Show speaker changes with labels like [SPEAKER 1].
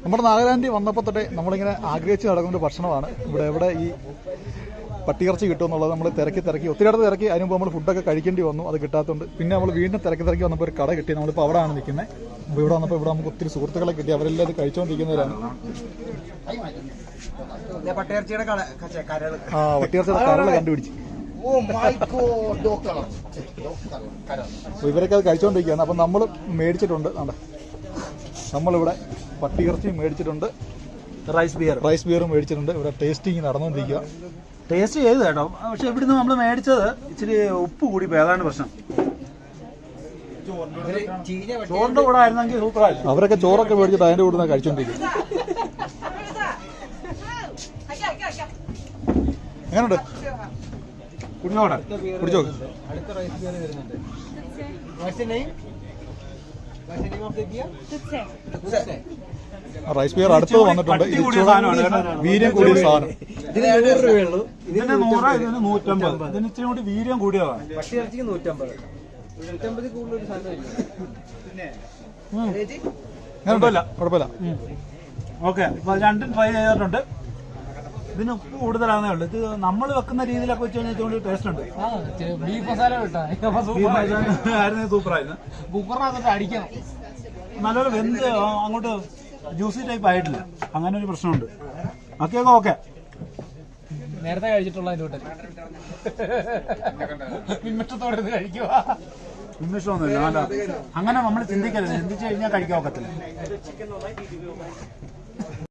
[SPEAKER 1] നമ്മുടെ നാഗാലാൻഡിൽ വന്നപ്പോൾ തൊട്ടേ നമ്മളിങ്ങനെ ആഗ്രഹിച്ച് നടക്കുന്ന ഒരു ഭക്ഷണമാണ്. എവിടെ ഈ പട്ടിയിറച്ചി കിട്ടുമെന്നുള്ളത് നമ്മൾ തിരക്കി ഒത്തിരി അടുത്ത് തിരക്കി. അതിന് മുമ്പ് നമ്മൾ ഫുഡൊക്കെ കഴിക്കേണ്ടി വന്നു, അത് കിട്ടാത്തതുകൊണ്ട്. പിന്നെ നമ്മൾ വീണ്ടും തിരക്കി വന്നപ്പോൾ ഒരു കട കിട്ടി. നമ്മളിപ്പോൾ അവിടെയാണ് നിൽക്കുന്നത്. അപ്പോൾ ഇവിടെ വന്നപ്പോൾ ഇവിടെ നമുക്ക് ഒത്തിരി സുഹൃത്തുക്കളെ കിട്ടി. അവരെല്ലാം ഇത് കഴിച്ചുകൊണ്ടിരിക്കുന്നവരാണ്.
[SPEAKER 2] പട്ടിയിറച്ചിയുടെ
[SPEAKER 1] കരൾ കണ്ടുപിടിച്ച് ഇവരൊക്കെ അത് കഴിച്ചുകൊണ്ടിരിക്കുകയാണ്. അപ്പം നമ്മൾ മേടിച്ചിട്ടുണ്ട്. നമ്മളിവിടെ പട്ടിയിറച്ചിയും മേടിച്ചിട്ടുണ്ട്, റൈസ് ബിയറും മേടിച്ചിട്ടുണ്ട്. ഇവിടെ ടേസ്റ്റിങ് നടന്നുകൊണ്ടിരിക്കുക.
[SPEAKER 3] ടേസ്റ്റ് ചെയ്ത് കേട്ടോ. പക്ഷെ ഇവിടുന്ന് നമ്മൾ മേടിച്ചത് ഇച്ചിരി ഉപ്പ് കൂടി ഏതാണ് പ്രശ്നം. ചോറിന്റെ കൂടെ ആയിരുന്നെങ്കിൽ സൂപ്പറായിരുന്നു.
[SPEAKER 1] അവരൊക്കെ ചോറൊക്കെ മേടിച്ചിട്ട് അതിന്റെ കൂടെ കഴിച്ചോണ്ടിരിക്കും. എങ്ങനെയുണ്ട്? കുടിച്ചോ. റൈസ് ബിയർ അടുത്തത് വന്നിട്ടുണ്ട്. വീര്യം കൂടിയ സാധനം.
[SPEAKER 3] ഇതിന് 100 രൂപയുള്ളൂ. ഇതിന് 100, ഇതിന് 150. ഇതിന് ഇച്ചിരി കൂടി വീര്യം കൂടിയതാണ്.
[SPEAKER 2] പട്ടിയിറച്ചിക്ക് 150. 150 കൂടുതലൊരു സാധനമില്ല.
[SPEAKER 1] കുഴപ്പമില്ല.
[SPEAKER 3] ഓക്കെ, ഇപ്പൊ രണ്ടും ട്രൈ ചെയ്തിട്ടുണ്ട്. ഇതിന് ഉപ്പ് കൂടുതലാണെന്നേ ഉള്ളൂ. ഇത് നമ്മൾ വെക്കുന്ന രീതിയിലൊക്കെ വെച്ച് കഴിഞ്ഞാൽ ടേസ്റ്റ് ഉണ്ട്.
[SPEAKER 2] ബീഫ് മസാല
[SPEAKER 3] ആയിരുന്നു, സൂപ്പറായിരുന്നു.
[SPEAKER 2] കുക്കറിനകത്തോട്ട് അടിക്കണം.
[SPEAKER 3] നല്ലൊരു വെന്ത് അങ്ങോട്ട് ജ്യൂസി ടൈപ്പ് ആയിട്ടില്ല. അങ്ങനെ ഒരു പ്രശ്നമുണ്ട്. ബാക്കിയൊക്കെ ഓക്കെ.
[SPEAKER 2] നേരത്തെ കഴിച്ചിട്ടുള്ള പിന്മറ്റത്തോടെ കഴിക്കുക.
[SPEAKER 3] നിമിഷമൊന്നുമില്ല. അങ്ങനെ നമ്മൾ ചിന്തിക്കരുത്. ചിന്തിച്ചു കഴിഞ്ഞാൽ കഴിക്കാൻ ഒക്കത്തില്ല.